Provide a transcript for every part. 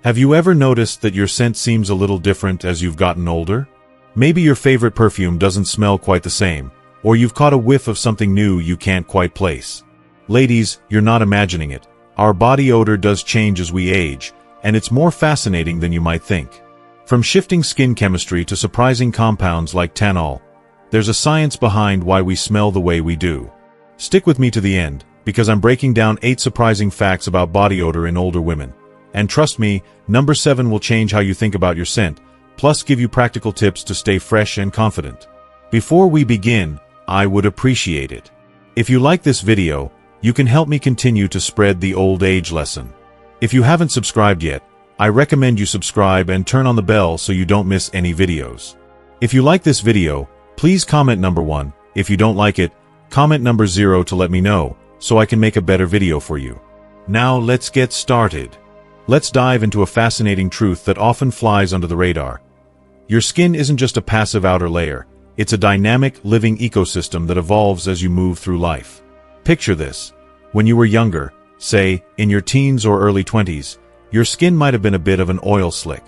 Have you ever noticed that your scent seems a little different as you've gotten older? Maybe your favorite perfume doesn't smell quite the same, or you've caught a whiff of something new you can't quite place. Ladies, you're not imagining it. Our body odor does change as we age, and it's more fascinating than you might think. From shifting skin chemistry to surprising compounds like tannol, there's a science behind why we smell the way we do. Stick with me to the end, because I'm breaking down 8 surprising facts about body odor in older women. And trust me, number 7 will change how you think about your scent, plus give you practical tips to stay fresh and confident. Before we begin, I would appreciate it if you like this video, you can help me continue to spread the old age lesson. If you haven't subscribed yet, I recommend you subscribe and turn on the bell so you don't miss any videos. If you like this video, please comment number 1. If you don't like it, comment number 0 to let me know, so I can make a better video for you. Now let's get started. Let's dive into a fascinating truth that often flies under the radar. Your skin isn't just a passive outer layer, it's a dynamic, living ecosystem that evolves as you move through life. Picture this. When you were younger, say, in your teens or early 20s, your skin might have been a bit of an oil slick.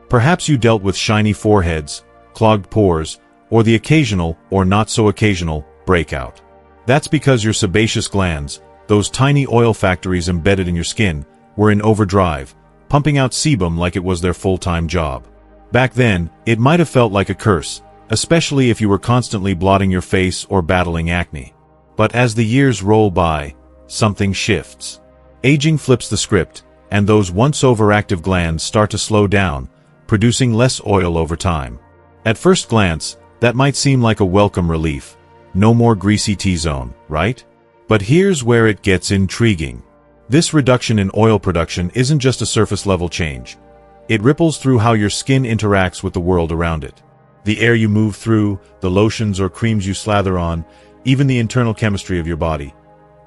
Perhaps you dealt with shiny foreheads, clogged pores, or the occasional, or not so occasional, breakout. That's because your sebaceous glands, those tiny oil factories embedded in your skin, were in overdrive, pumping out sebum like it was their full-time job. Back then, it might have felt like a curse, especially if you were constantly blotting your face or battling acne. But as the years roll by, something shifts. Aging flips the script, and those once overactive glands start to slow down, producing less oil over time. At first glance, that might seem like a welcome relief. No more greasy T-zone, right? But here's where it gets intriguing. This reduction in oil production isn't just a surface-level change. It ripples through how your skin interacts with the world around it. The air you move through, the lotions or creams you slather on, even the internal chemistry of your body.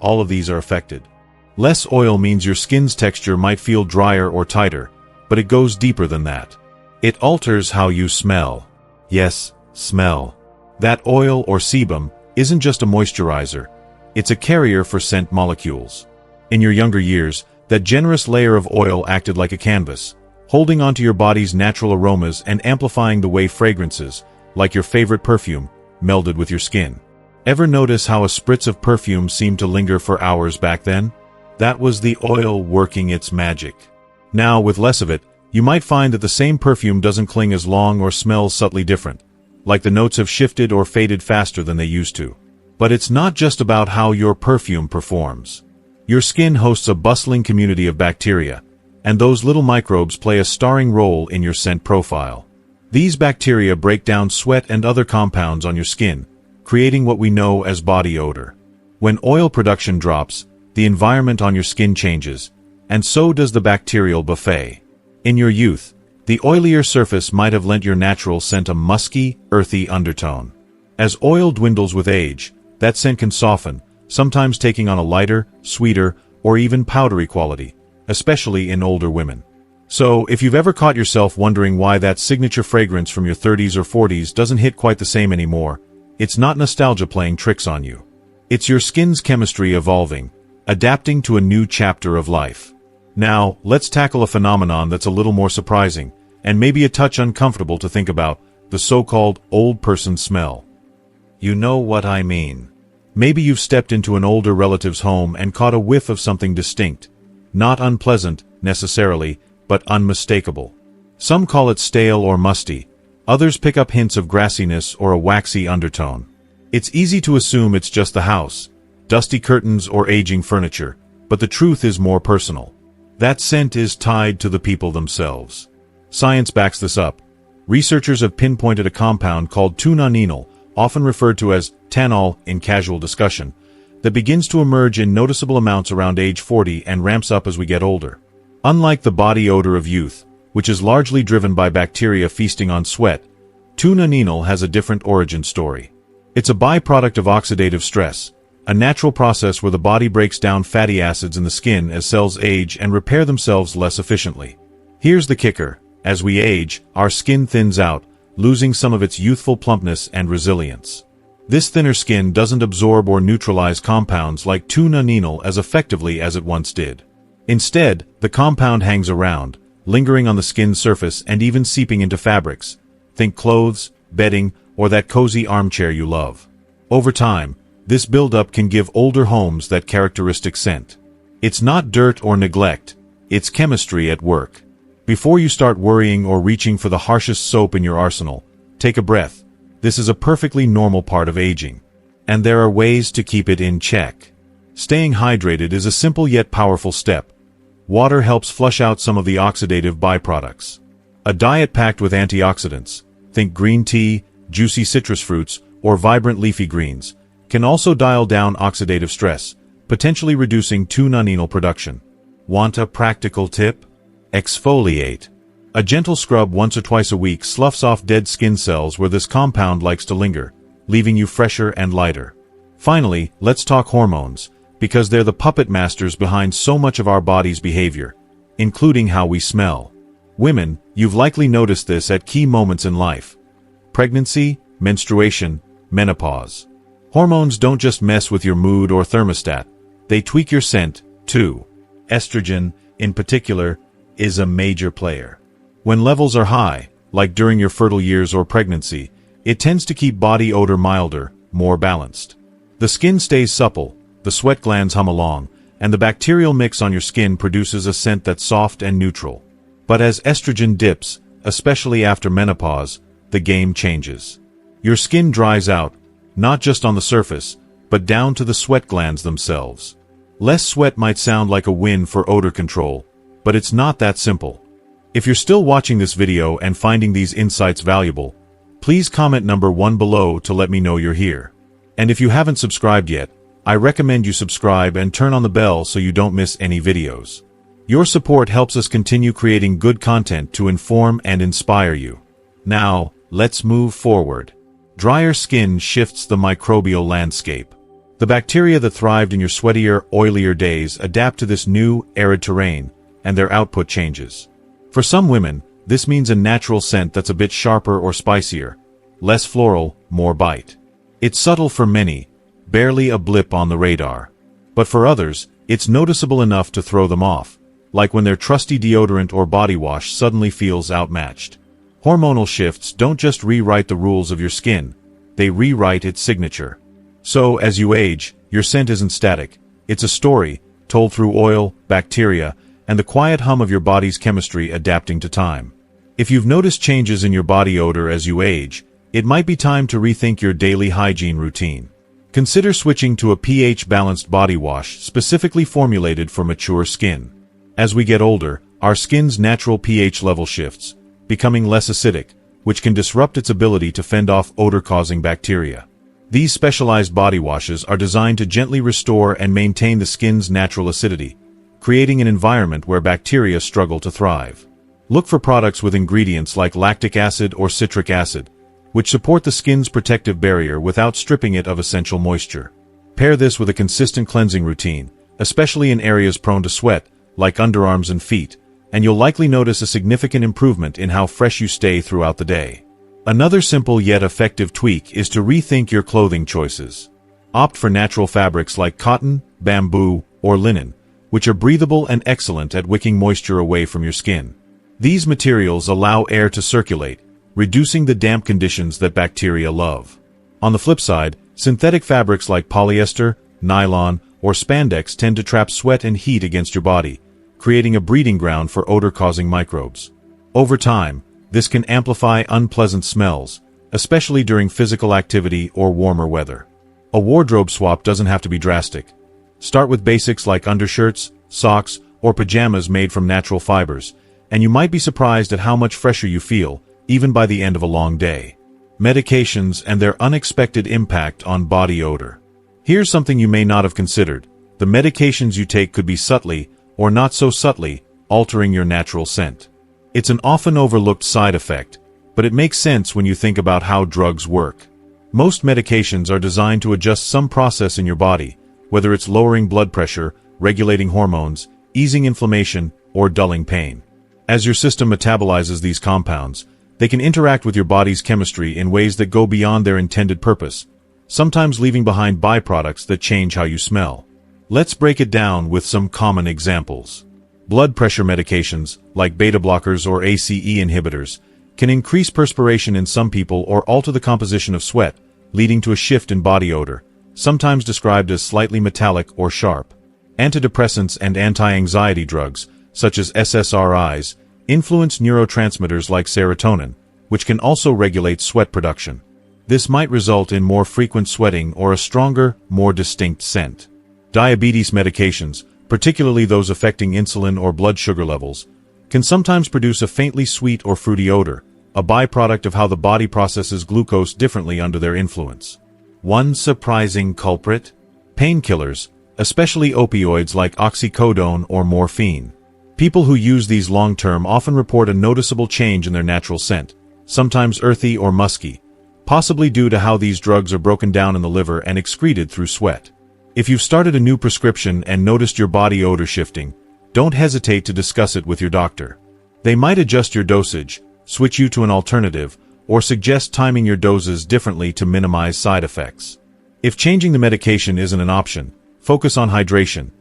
All of these are affected. Less oil means your skin's texture might feel drier or tighter, but it goes deeper than that. It alters how you smell. Yes, smell. That oil or sebum isn't just a moisturizer. It's a carrier for scent molecules. In your younger years, that generous layer of oil acted like a canvas, holding onto your body's natural aromas and amplifying the way fragrances, like your favorite perfume, melded with your skin. Ever notice how a spritz of perfume seemed to linger for hours back then? That was the oil working its magic. Now, with less of it, you might find that the same perfume doesn't cling as long or smells subtly different, like the notes have shifted or faded faster than they used to. But it's not just about how your perfume performs. Your skin hosts a bustling community of bacteria, and those little microbes play a starring role in your scent profile. These bacteria break down sweat and other compounds on your skin, creating what we know as body odor. When oil production drops, the environment on your skin changes, and so does the bacterial buffet. In your youth, the oilier surface might have lent your natural scent a musky, earthy undertone. As oil dwindles with age, that scent can soften, sometimes taking on a lighter, sweeter, or even powdery quality, especially in older women. So, if you've ever caught yourself wondering why that signature fragrance from your 30s or 40s doesn't hit quite the same anymore, it's not nostalgia playing tricks on you. It's your skin's chemistry evolving, adapting to a new chapter of life. Now, let's tackle a phenomenon that's a little more surprising, and maybe a touch uncomfortable to think about, the so-called old person smell. You know what I mean. Maybe you've stepped into an older relative's home and caught a whiff of something distinct. Not unpleasant, necessarily, but unmistakable. Some call it stale or musty. Others pick up hints of grassiness or a waxy undertone. It's easy to assume it's just the house, dusty curtains or aging furniture, but the truth is more personal. That scent is tied to the people themselves. Science backs this up. Researchers have pinpointed a compound called tannol, often referred to as tannol in casual discussion, that begins to emerge in noticeable amounts around age 40 and ramps up as we get older. Unlike the body odor of youth, which is largely driven by bacteria feasting on sweat, tannol has a different origin story. It's a byproduct of oxidative stress, a natural process where the body breaks down fatty acids in the skin as cells age and repair themselves less efficiently. Here's the kicker. As we age, our skin thins out, losing some of its youthful plumpness and resilience. This thinner skin doesn't absorb or neutralize compounds like tannol as effectively as it once did. Instead, the compound hangs around, lingering on the skin's surface and even seeping into fabrics. Think clothes, bedding, or that cozy armchair you love. Over time, this buildup can give older homes that characteristic scent. It's not dirt or neglect, it's chemistry at work. Before you start worrying or reaching for the harshest soap in your arsenal, take a breath. This is a perfectly normal part of aging. And there are ways to keep it in check. Staying hydrated is a simple yet powerful step. Water helps flush out some of the oxidative byproducts. A diet packed with antioxidants, think green tea, juicy citrus fruits, or vibrant leafy greens, can also dial down oxidative stress, potentially reducing 2-nonenal production. Want a practical tip? Exfoliate. A gentle scrub once or twice a week sloughs off dead skin cells where this compound likes to linger, leaving you fresher and lighter. Finally, let's talk hormones, because they're the puppet masters behind so much of our body's behavior, including how we smell. Women, you've likely noticed this at key moments in life. Pregnancy, menstruation, menopause. Hormones don't just mess with your mood or thermostat, they tweak your scent, too. Estrogen, in particular, is a major player. When levels are high, like during your fertile years or pregnancy, it tends to keep body odor milder, more balanced. The skin stays supple, the sweat glands hum along, and the bacterial mix on your skin produces a scent that's soft and neutral. But as estrogen dips, especially after menopause, the game changes. Your skin dries out, not just on the surface, but down to the sweat glands themselves. Less sweat might sound like a win for odor control, but it's not that simple. If you're still watching this video and finding these insights valuable, please comment number 1 below to let me know you're here. And if you haven't subscribed yet, I recommend you subscribe and turn on the bell so you don't miss any videos. Your support helps us continue creating good content to inform and inspire you. Now, let's move forward. Drier skin shifts the microbial landscape. The bacteria that thrived in your sweatier, oilier days adapt to this new, arid terrain, and their output changes. For some women, this means a natural scent that's a bit sharper or spicier, less floral, more bite. It's subtle for many, barely a blip on the radar. But for others, it's noticeable enough to throw them off, like when their trusty deodorant or body wash suddenly feels outmatched. Hormonal shifts don't just rewrite the rules of your skin, they rewrite its signature. So, as you age, your scent isn't static. It's a story, told through oil, bacteria, and the quiet hum of your body's chemistry adapting to time. If you've noticed changes in your body odor as you age, it might be time to rethink your daily hygiene routine. Consider switching to a pH-balanced body wash specifically formulated for mature skin. As we get older, our skin's natural pH level shifts, becoming less acidic, which can disrupt its ability to fend off odor-causing bacteria. These specialized body washes are designed to gently restore and maintain the skin's natural acidity, creating an environment where bacteria struggle to thrive. Look for products with ingredients like lactic acid or citric acid, which support the skin's protective barrier without stripping it of essential moisture. Pair this with a consistent cleansing routine, especially in areas prone to sweat, like underarms and feet, and you'll likely notice a significant improvement in how fresh you stay throughout the day. Another simple yet effective tweak is to rethink your clothing choices. Opt for natural fabrics like cotton, bamboo, or linen, which are breathable and excellent at wicking moisture away from your skin. These materials allow air to circulate, reducing the damp conditions that bacteria love. On the flip side, synthetic fabrics like polyester, nylon, or spandex tend to trap sweat and heat against your body, creating a breeding ground for odor-causing microbes. Over time, this can amplify unpleasant smells, especially during physical activity or warmer weather. A wardrobe swap doesn't have to be drastic. Start with basics like undershirts, socks, or pajamas made from natural fibers, and you might be surprised at how much fresher you feel, even by the end of a long day. Medications and their unexpected impact on body odor. Here's something you may not have considered. The medications you take could be subtly, or not so subtly, altering your natural scent. It's an often overlooked side effect, but it makes sense when you think about how drugs work. Most medications are designed to adjust some process in your body, whether it's lowering blood pressure, regulating hormones, easing inflammation, or dulling pain. As your system metabolizes these compounds, they can interact with your body's chemistry in ways that go beyond their intended purpose, sometimes leaving behind byproducts that change how you smell. Let's break it down with some common examples. Blood pressure medications, like beta blockers or ACE inhibitors, can increase perspiration in some people or alter the composition of sweat, leading to a shift in body odor, sometimes described as slightly metallic or sharp. Antidepressants and anti-anxiety drugs, such as SSRIs, influence neurotransmitters like serotonin, which can also regulate sweat production. This might result in more frequent sweating or a stronger, more distinct scent. Diabetes medications, particularly those affecting insulin or blood sugar levels, can sometimes produce a faintly sweet or fruity odor, a byproduct of how the body processes glucose differently under their influence. One surprising culprit? Painkillers, especially opioids like oxycodone or morphine. People who use these long-term often report a noticeable change in their natural scent, sometimes earthy or musky, possibly due to how these drugs are broken down in the liver and excreted through sweat. If you've started a new prescription and noticed your body odor shifting, don't hesitate to discuss it with your doctor. They might adjust your dosage, switch you to an alternative, or suggest timing your doses differently to minimize side effects. If changing the medication isn't an option, focus on hydration.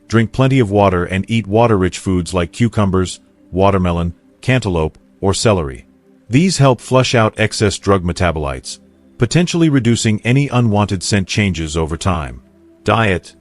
Drink plenty of water and eat water-rich foods like cucumbers, watermelon, cantaloupe, or celery. These help flush out excess drug metabolites, potentially reducing any unwanted scent changes over time. Diet.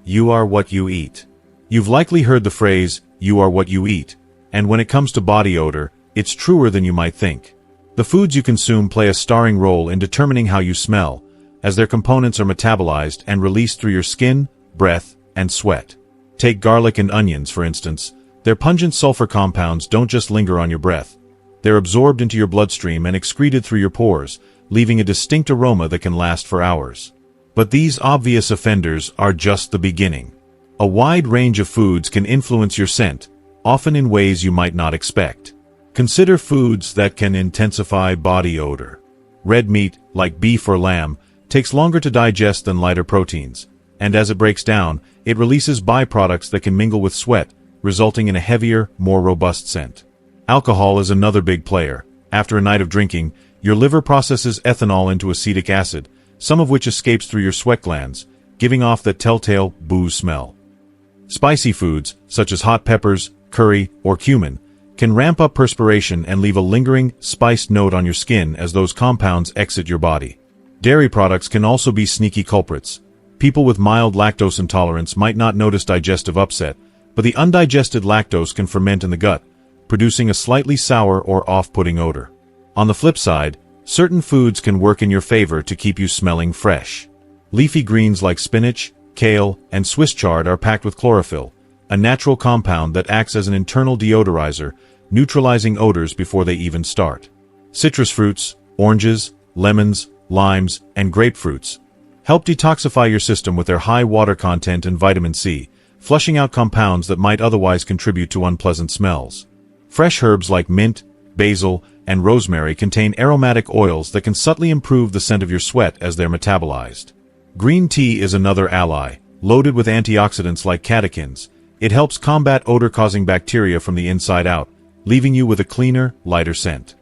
You are what you eat. You've likely heard the phrase, "you are what you eat," and when it comes to body odor, it's truer than you might think. The foods you consume play a starring role in determining how you smell, as their components are metabolized and released through your skin, breath, and sweat. Take garlic and onions, for instance. Their pungent sulfur compounds don't just linger on your breath. They're absorbed into your bloodstream and excreted through your pores, leaving a distinct aroma that can last for hours. But these obvious offenders are just the beginning. A wide range of foods can influence your scent, often in ways you might not expect. Consider foods that can intensify body odor. Red meat, like beef or lamb, takes longer to digest than lighter proteins, and as it breaks down, it releases byproducts that can mingle with sweat, resulting in a heavier, more robust scent. Alcohol is another big player. After a night of drinking, your liver processes ethanol into acetic acid, some of which escapes through your sweat glands, giving off that telltale booze smell. Spicy foods, such as hot peppers, curry, or cumin, can ramp up perspiration and leave a lingering, spiced note on your skin as those compounds exit your body. Dairy products can also be sneaky culprits. People with mild lactose intolerance might not notice digestive upset, but the undigested lactose can ferment in the gut, producing a slightly sour or off-putting odor. On the flip side, certain foods can work in your favor to keep you smelling fresh. Leafy greens like spinach, kale, and Swiss chard are packed with chlorophyll, a natural compound that acts as an internal deodorizer, neutralizing odors before they even start. Citrus fruits, oranges, lemons, limes, and grapefruits help detoxify your system with their high water content and vitamin C, flushing out compounds that might otherwise contribute to unpleasant smells. Fresh herbs like mint, basil, and rosemary contain aromatic oils that can subtly improve the scent of your sweat as they're metabolized. Green tea is another ally, loaded with antioxidants like catechins. It helps combat odor-causing bacteria from the inside out, leaving you with a cleaner, lighter scent.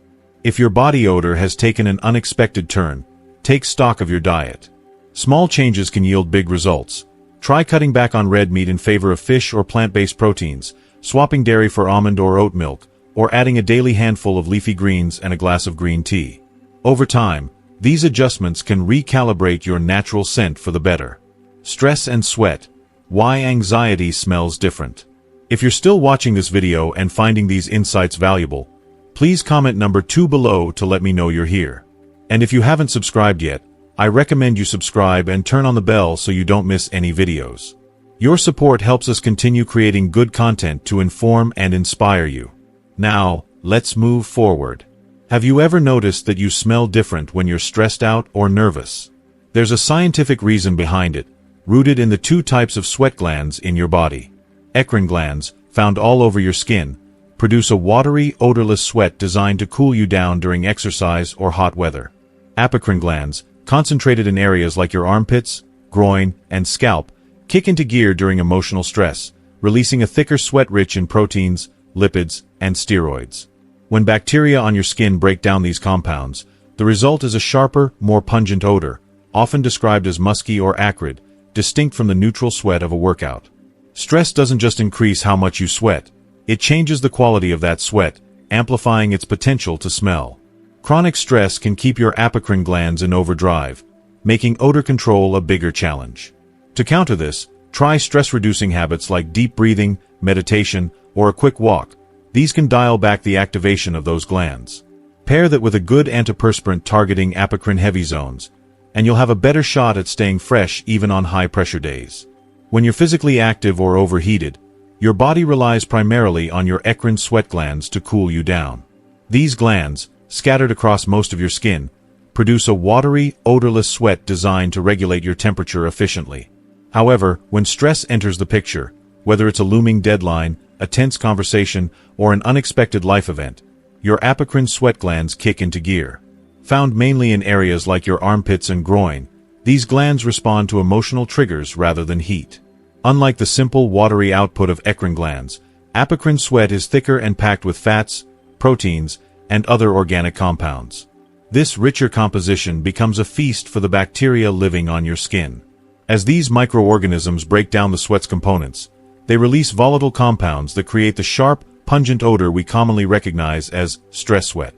If your body odor has taken an unexpected turn, take stock of your diet. Small changes can yield big results. Try cutting back on red meat in favor of fish or plant-based proteins, swapping dairy for almond or oat milk, or adding a daily handful of leafy greens and a glass of green tea. Over time, these adjustments can recalibrate your natural scent for the better. Stress and sweat. Why anxiety smells different. If you're still watching this video and finding these insights valuable, please comment number 2 below to let me know you're here. And if you haven't subscribed yet, I recommend you subscribe and turn on the bell so you don't miss any videos. Your support helps us continue creating good content to inform and inspire you. Now, let's move forward. Have you ever noticed that you smell different when you're stressed out or nervous? There's a scientific reason behind it, rooted in the 2 types of sweat glands in your body. Eccrine glands, found all over your skin, produce a watery, odorless sweat designed to cool you down during exercise or hot weather. Apocrine glands, concentrated in areas like your armpits, groin, and scalp, kick into gear during emotional stress, releasing a thicker sweat rich in proteins, lipids, and steroids. When bacteria on your skin break down these compounds, the result is a sharper, more pungent odor, often described as musky or acrid, distinct from the neutral sweat of a workout. Stress doesn't just increase how much you sweat, it changes the quality of that sweat, amplifying its potential to smell. Chronic stress can keep your apocrine glands in overdrive, making odor control a bigger challenge. To counter this, try stress-reducing habits like deep breathing, meditation, or a quick walk. These can dial back the activation of those glands. Pair that with a good antiperspirant targeting apocrine-heavy zones, and you'll have a better shot at staying fresh even on high-pressure days. When you're physically active or overheated, your body relies primarily on your eccrine sweat glands to cool you down. These glands, scattered across most of your skin, produce a watery, odorless sweat designed to regulate your temperature efficiently. However, when stress enters the picture, whether it's a looming deadline, a tense conversation, or an unexpected life event, your apocrine sweat glands kick into gear. Found mainly in areas like your armpits and groin, these glands respond to emotional triggers rather than heat. Unlike the simple watery output of eccrine glands, apocrine sweat is thicker and packed with fats, proteins, and other organic compounds. This richer composition becomes a feast for the bacteria living on your skin. As these microorganisms break down the sweat's components, they release volatile compounds that create the sharp, pungent odor we commonly recognize as stress sweat.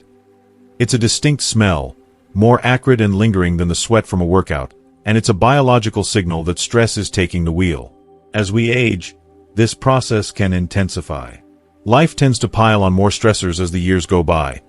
It's a distinct smell, more acrid and lingering than the sweat from a workout, and it's a biological signal that stress is taking the wheel. As we age, this process can intensify. Life tends to pile on more stressors as the years go by.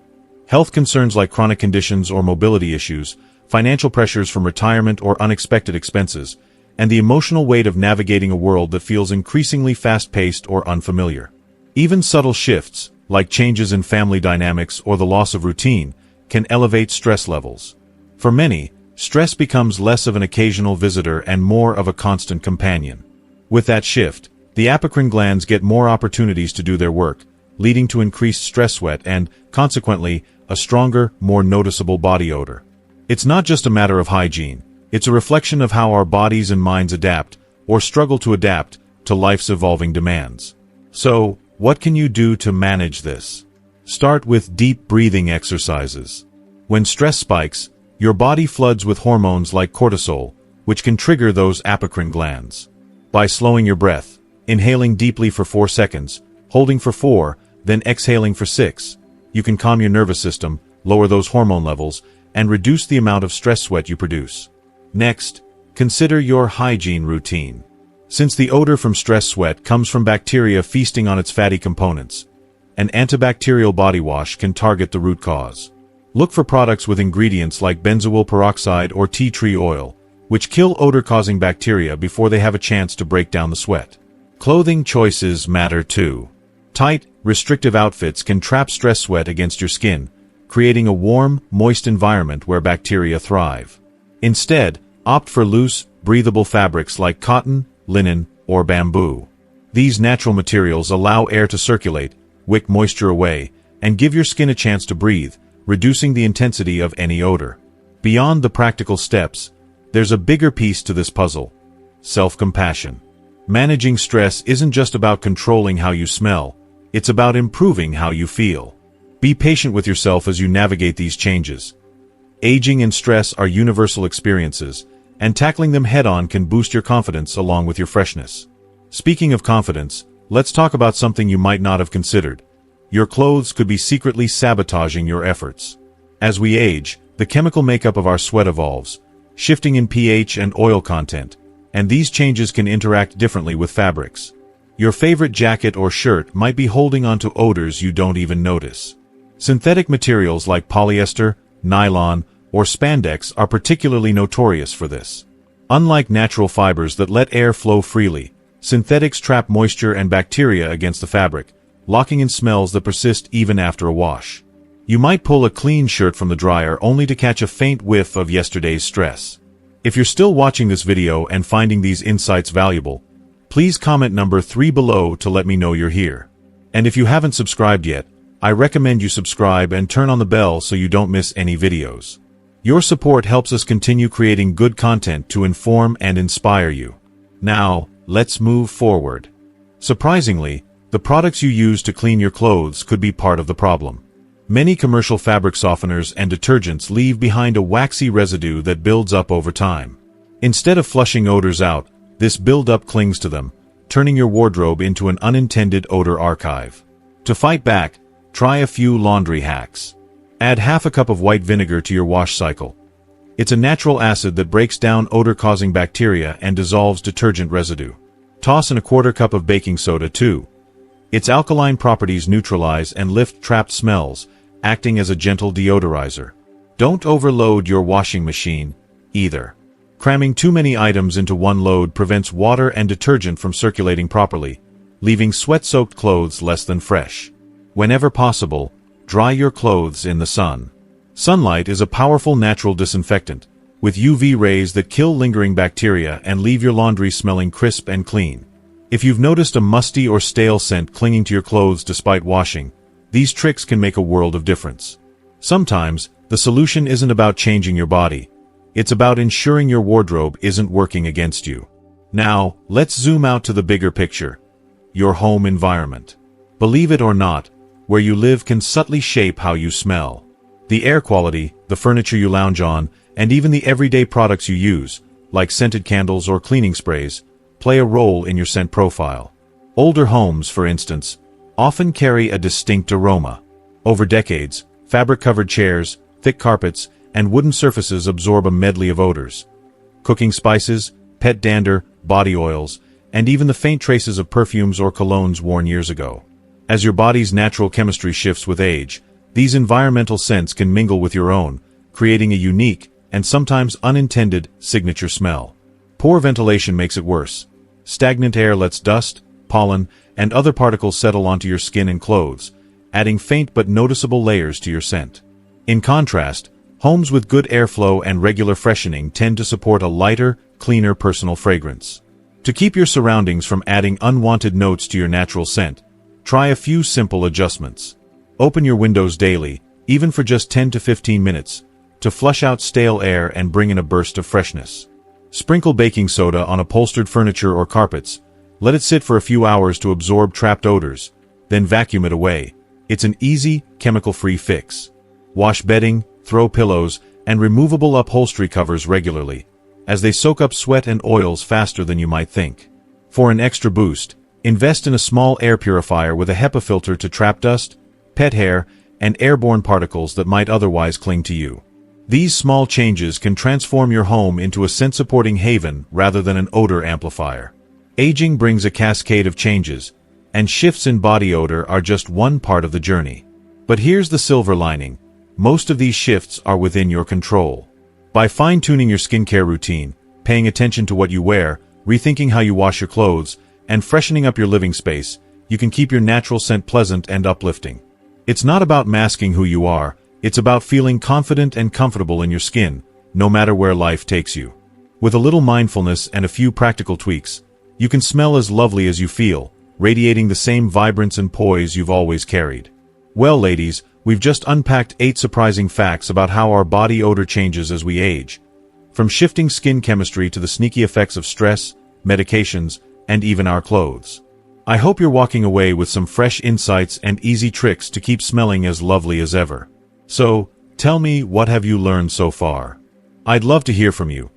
Health concerns like chronic conditions or mobility issues, financial pressures from retirement or unexpected expenses, and the emotional weight of navigating a world that feels increasingly fast-paced or unfamiliar. Even subtle shifts, like changes in family dynamics or the loss of routine, can elevate stress levels. For many, stress becomes less of an occasional visitor and more of a constant companion. With that shift, the apocrine glands get more opportunities to do their work, leading to increased stress sweat and, consequently, a stronger, more noticeable body odor. It's not just a matter of hygiene, it's a reflection of how our bodies and minds adapt, or struggle to adapt, to life's evolving demands. So, what can you do to manage this? Start with deep breathing exercises. When stress spikes, your body floods with hormones like cortisol, which can trigger those apocrine glands. By slowing your breath, inhaling deeply for 4 seconds, holding for 4, then exhaling for 6, you can calm your nervous system, lower those hormone levels, and reduce the amount of stress sweat you produce. Next, consider your hygiene routine. Since the odor from stress sweat comes from bacteria feasting on its fatty components, an antibacterial body wash can target the root cause. Look for products with ingredients like benzoyl peroxide or tea tree oil, which kill odor-causing bacteria before they have a chance to break down the sweat. Clothing choices matter too. Tight, restrictive outfits can trap stress sweat against your skin, creating a warm, moist environment where bacteria thrive. Instead, opt for loose, breathable fabrics like cotton, linen, or bamboo. These natural materials allow air to circulate, wick moisture away, and give your skin a chance to breathe, reducing the intensity of any odor. Beyond the practical steps, there's a bigger piece to this puzzle: self-compassion. Managing stress isn't just about controlling how you smell, it's about improving how you feel. Be patient with yourself as you navigate these changes. Aging and stress are universal experiences, and tackling them head-on can boost your confidence along with your freshness. Speaking of confidence, let's talk about something you might not have considered. Your clothes could be secretly sabotaging your efforts. As we age, the chemical makeup of our sweat evolves, shifting in pH and oil content, and these changes can interact differently with fabrics. Your favorite jacket or shirt might be holding onto odors you don't even notice. Synthetic materials like polyester, nylon, or spandex are particularly notorious for this. Unlike natural fibers that let air flow freely, synthetics trap moisture and bacteria against the fabric, locking in smells that persist even after a wash. You might pull a clean shirt from the dryer only to catch a faint whiff of yesterday's stress. If you're still watching this video and finding these insights valuable, please comment number 3 below to let me know you're here. And if you haven't subscribed yet, I recommend you subscribe and turn on the bell so you don't miss any videos. Your support helps us continue creating good content to inform and inspire you. Now, let's move forward. Surprisingly, the products you use to clean your clothes could be part of the problem. Many commercial fabric softeners and detergents leave behind a waxy residue that builds up over time. Instead of flushing odors out, this buildup clings to them, turning your wardrobe into an unintended odor archive. To fight back, try a few laundry hacks. Add half a cup of white vinegar to your wash cycle. It's a natural acid that breaks down odor-causing bacteria and dissolves detergent residue. Toss in a quarter cup of baking soda too. Its alkaline properties neutralize and lift trapped smells, acting as a gentle deodorizer. Don't overload your washing machine, either. Cramming too many items into one load prevents water and detergent from circulating properly, leaving sweat-soaked clothes less than fresh. Whenever possible, dry your clothes in the sun. Sunlight is a powerful natural disinfectant, with UV rays that kill lingering bacteria and leave your laundry smelling crisp and clean. If you've noticed a musty or stale scent clinging to your clothes despite washing, these tricks can make a world of difference. Sometimes, the solution isn't about changing your body. It's about ensuring your wardrobe isn't working against you. Now, let's zoom out to the bigger picture. Your home environment. Believe it or not, where you live can subtly shape how you smell. The air quality, the furniture you lounge on, and even the everyday products you use, like scented candles or cleaning sprays, play a role in your scent profile. Older homes, for instance, often carry a distinct aroma. Over decades, fabric-covered chairs, thick carpets, and wooden surfaces absorb a medley of odors. Cooking spices, pet dander, body oils, and even the faint traces of perfumes or colognes worn years ago. As your body's natural chemistry shifts with age, these environmental scents can mingle with your own, creating a unique, and sometimes unintended, signature smell. Poor ventilation makes it worse. Stagnant air lets dust, pollen, and other particles settle onto your skin and clothes, adding faint but noticeable layers to your scent. In contrast, homes with good airflow and regular freshening tend to support a lighter, cleaner personal fragrance. To keep your surroundings from adding unwanted notes to your natural scent, try a few simple adjustments. Open your windows daily, even for just 10 to 15 minutes, to flush out stale air and bring in a burst of freshness. Sprinkle baking soda on upholstered furniture or carpets. Let it sit for a few hours to absorb trapped odors, then vacuum it away. It's an easy, chemical-free fix. Wash bedding, throw pillows, and removable upholstery covers regularly, as they soak up sweat and oils faster than you might think. For an extra boost, invest in a small air purifier with a HEPA filter to trap dust, pet hair, and airborne particles that might otherwise cling to you. These small changes can transform your home into a scent-supporting haven rather than an odor amplifier. Aging brings a cascade of changes, and shifts in body odor are just one part of the journey. But here's the silver lining. Most of these shifts are within your control. By fine-tuning your skincare routine, paying attention to what you wear, rethinking how you wash your clothes, and freshening up your living space, you can keep your natural scent pleasant and uplifting. It's not about masking who you are, it's about feeling confident and comfortable in your skin, no matter where life takes you. With a little mindfulness and a few practical tweaks, you can smell as lovely as you feel, radiating the same vibrance and poise you've always carried. Well, ladies, we've just unpacked 8 surprising facts about how our body odor changes as we age. From shifting skin chemistry to the sneaky effects of stress, medications, and even our clothes. I hope you're walking away with some fresh insights and easy tricks to keep smelling as lovely as ever. So, tell me, what have you learned so far? I'd love to hear from you.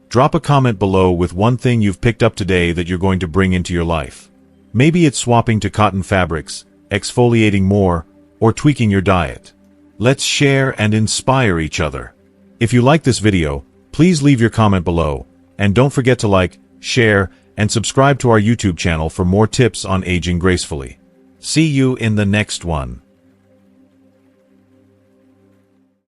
Drop a comment below with one thing you've picked up today that you're going to bring into your life. Maybe it's swapping to cotton fabrics, exfoliating more, or tweaking your diet. Let's share and inspire each other. If you like this video, please leave your comment below, and don't forget to like, share, and subscribe to our YouTube channel for more tips on aging gracefully. See you in the next one.